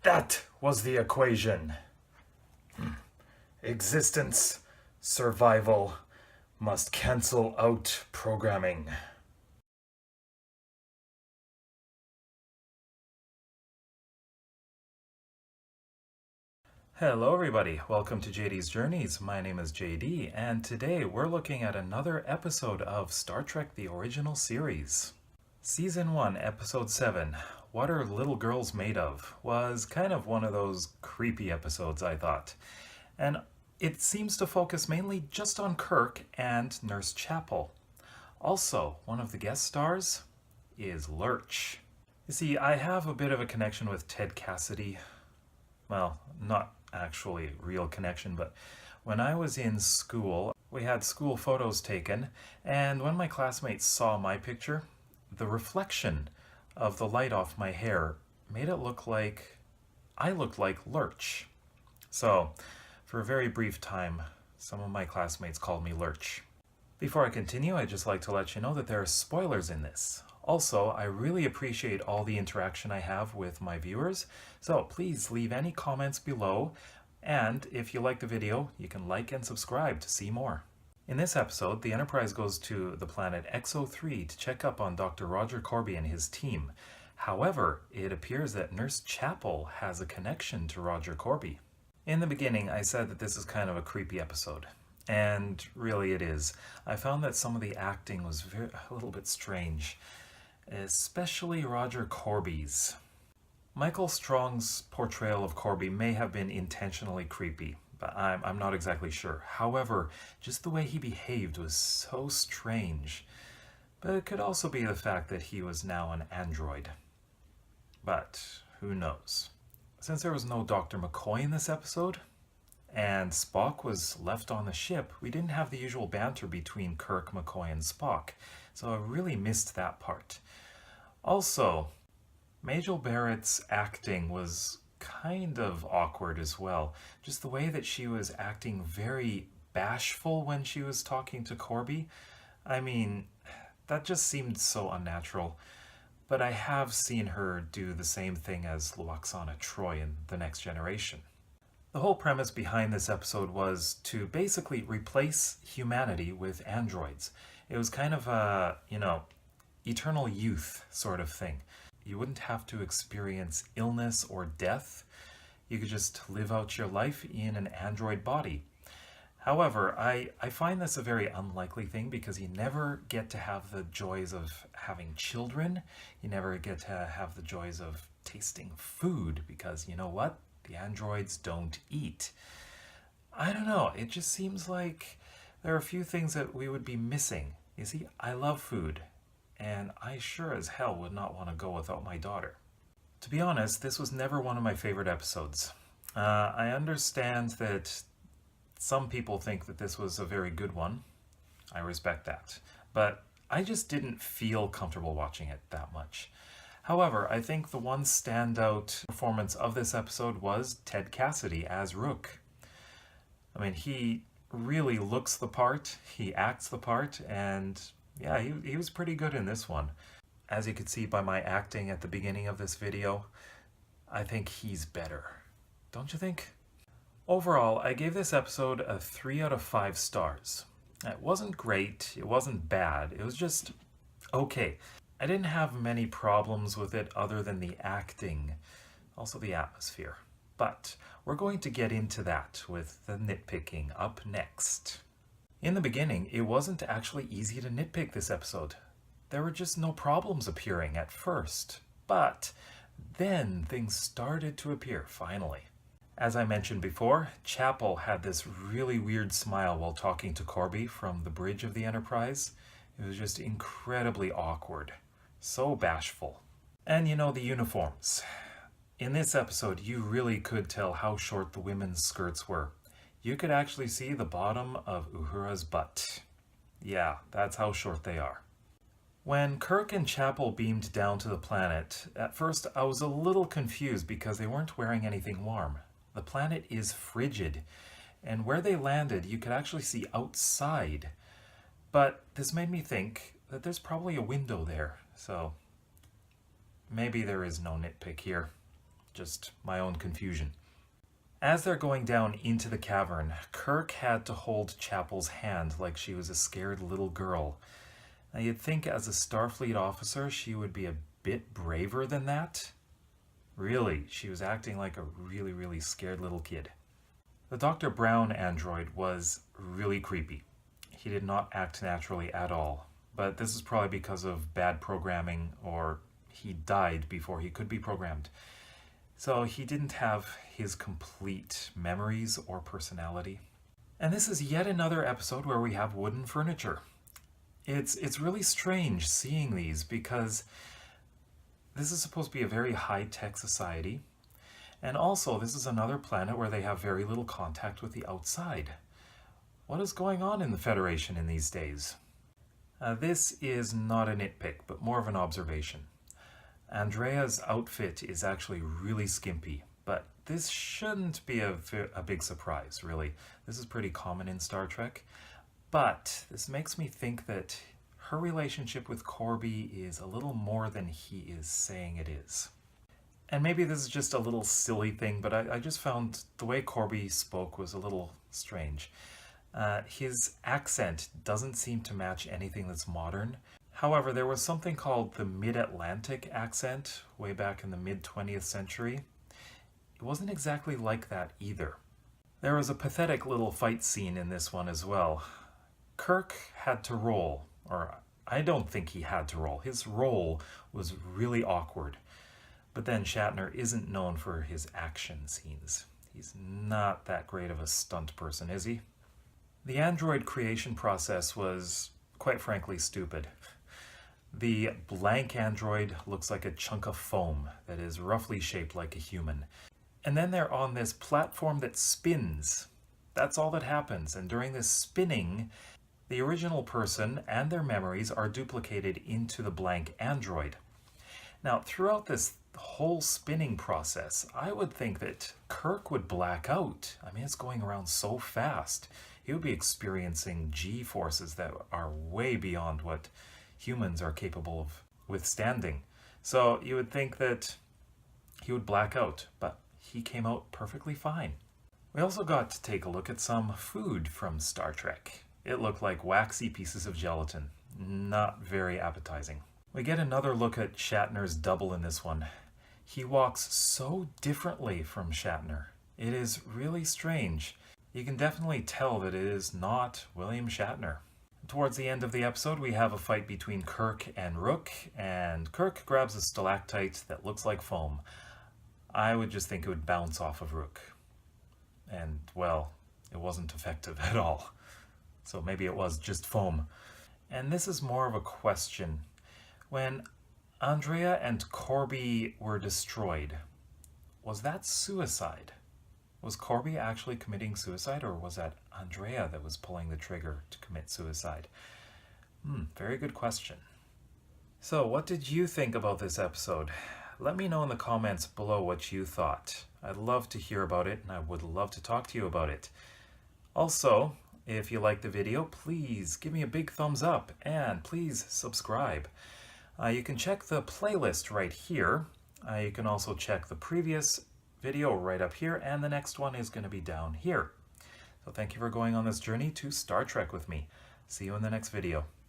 That was the equation. Existence, survival, must cancel out programming. Hello everybody, welcome to JD's Journeys. My name is JD, and today we're looking at another episode of Star Trek The Original Series. Season 1, Episode 7, What Are Little Girls Made Of? Was kind of one of those creepy episodes, I thought. And it seems to focus mainly just on Kirk and Nurse Chapel. Also, one of the guest stars is Lurch. You see, I have a bit of a connection with Ted Cassidy. Well, not actually real connection, but when I was in school, we had school photos taken, and when my classmates saw my picture, the reflection of the light off my hair made it look like I looked like Lurch. So, for a very brief time, some of my classmates called me Lurch. Before I continue, I'd just like to let you know that there are spoilers in this. Also, I really appreciate all the interaction I have with my viewers, so please leave any comments below, and if you like the video, you can like and subscribe to see more. In this episode, the Enterprise goes to the planet X03 to check up on Dr. Roger Corby and his team. However, it appears that Nurse Chapel has a connection to Roger Corby. In the beginning, I said that this is kind of a creepy episode. And really it is. I found that some of the acting was a little bit strange. Especially Roger Corby's. Michael Strong's portrayal of Corby may have been intentionally creepy, but I'm not exactly sure. However, just the way he behaved was so strange. But it could also be the fact that he was now an android. But who knows? Since there was no Dr. McCoy in this episode, and Spock was left on the ship, we didn't have the usual banter between Kirk, McCoy, and Spock, so I really missed that part. Also, Majel Barrett's acting was kind of awkward as well. Just the way that she was acting very bashful when she was talking to Corby. I mean, that just seemed so unnatural. But I have seen her do the same thing as Lwaxana Troi in The Next Generation. The whole premise behind this episode was to basically replace humanity with androids. It was kind of a, eternal youth sort of thing. You wouldn't have to experience illness or death. You could just live out your life in an android body. However, I find this a very unlikely thing because you never get to have the joys of having children. You never get to have the joys of tasting food because you know what? The androids don't eat. I don't know, it just seems like there are a few things that we would be missing. You see, I love food, and I sure as hell would not want to go without my daughter. To be honest, this was never one of my favorite episodes. I understand that some people think that this was a very good one. I respect that. But I just didn't feel comfortable watching it that much. However, I think the one standout performance of this episode was Ted Cassidy as Rook. I mean, he really looks the part, he acts the part, and yeah, he was pretty good in this one. As you could see by my acting at the beginning of this video, I think he's better. Don't you think? Overall, I gave this episode a 3 out of 5 stars. It wasn't great, it wasn't bad, it was just okay. I didn't have many problems with it other than the acting, also the atmosphere. But we're going to get into that with the nitpicking up next. In the beginning, it wasn't actually easy to nitpick this episode. There were just no problems appearing at first, but then things started to appear finally. As I mentioned before, Chapel had this really weird smile while talking to Corby from the bridge of the Enterprise. It was just incredibly awkward. So bashful. And the uniforms. In this episode, you really could tell how short the women's skirts were. You could actually see the bottom of Uhura's butt. Yeah, that's how short they are. When Kirk and Chapel beamed down to the planet, at first I was a little confused because they weren't wearing anything warm. The planet is frigid, and where they landed you could actually see outside. But this made me think that there's probably a window there, so maybe there is no nitpick here. just my own confusion. As they're going down into the cavern, Kirk had to hold Chapel's hand like she was a scared little girl. Now you'd think as a Starfleet officer she would be a bit braver than that. Really, she was acting like a really scared little kid. The Dr. Brown android was really creepy. He did not act naturally at all, but this is probably because of bad programming, or he died before he could be programmed. So he didn't have his complete memories or personality. And this is yet another episode where we have wooden furniture. It's really strange seeing these because this is supposed to be a very high-tech society. And also, this is another planet where they have very little contact with the outside. What is going on in the Federation in these days? This is not a nitpick, but more of an observation. Andrea's outfit is actually really skimpy, but this shouldn't be a big surprise, really. This is pretty common in Star Trek, but this makes me think that her relationship with Corby is a little more than he is saying it is. And maybe this is just a little silly thing, but I just found the way Corby spoke was a little strange. His accent doesn't seem to match anything that's modern. However, there was something called the Mid-Atlantic accent way back in the mid-20th century. It wasn't exactly like that either. There was a pathetic little fight scene in this one as well. Kirk had to roll, or I don't think he had to roll. His roll was really awkward. But then Shatner isn't known for his action scenes. He's not that great of a stunt person, is he? The android creation process was, quite frankly, stupid. The blank android looks like a chunk of foam that is roughly shaped like a human. And then they're on this platform that spins. That's all that happens. And during this spinning, the original person and their memories are duplicated into the blank android. Now, throughout this whole spinning process, I would think that Kirk would black out. I mean, it's going around so fast. He would be experiencing G-forces that are way beyond what humans are capable of withstanding. So you would think that he would black out, but he came out perfectly fine. We also got to take a look at some food from Star Trek. It looked like waxy pieces of gelatin. Not very appetizing. We get another look at Shatner's double in this one. He walks so differently from Shatner. It is really strange. You can definitely tell that it is not William Shatner. Towards the end of the episode, we have a fight between Kirk and Rook, and Kirk grabs a stalactite that looks like foam. I would just think it would bounce off of Rook. And, well, it wasn't effective at all. So maybe it was just foam. And this is more of a question. When Andrea and Corby were destroyed, was that suicide? Was Corby actually committing suicide, or was that Andrea that was pulling the trigger to commit suicide? Very good question. So, what did you think about this episode? Let me know in the comments below what you thought. I'd love to hear about it, and I would love to talk to you about it. Also, if you liked the video, please give me a big thumbs up, and please subscribe. You can check the playlist right here. You can also check the previous video right up here, and the next one is going to be down here. So thank you for going on this journey to Star Trek with me. See you in the next video.